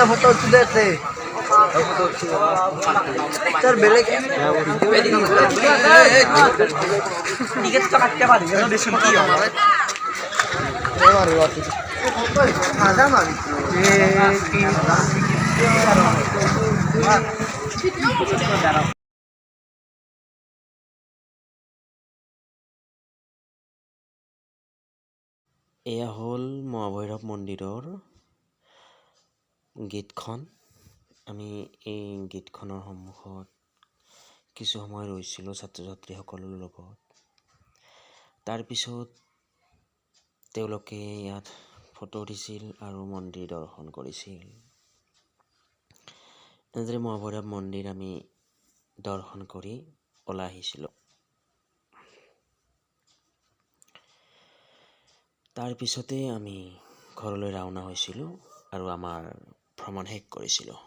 foto udah Sir, beli dikit cekat ke mana? Yang di sini ya. Ada mana? এয়া হ'ল মহাভৈৰৱ মন্দিৰৰ গেটখন। আমি এই গেটখনৰ সন্মুখত কিছু সময় ৰৈছিলোঁ ছাত্ৰ ছাত্ৰীসকলৰ লগত। তাৰপিছত তেওঁলোকে ইয়াত ফটো উঠিছিল আৰু মন্দিৰ দৰ্শন কৰিছিল। এনেদৰে মহাভৈৰৱ মন্দিৰ আমি দৰ্শন কৰি ওলাই আহিছিলোঁ। তাৰপিছতে আমি ঘৰলৈ ৰাওনা হৈছিলোঁ আৰু আমাৰ ভ্ৰমণ শেষ কৰিছিলোঁ।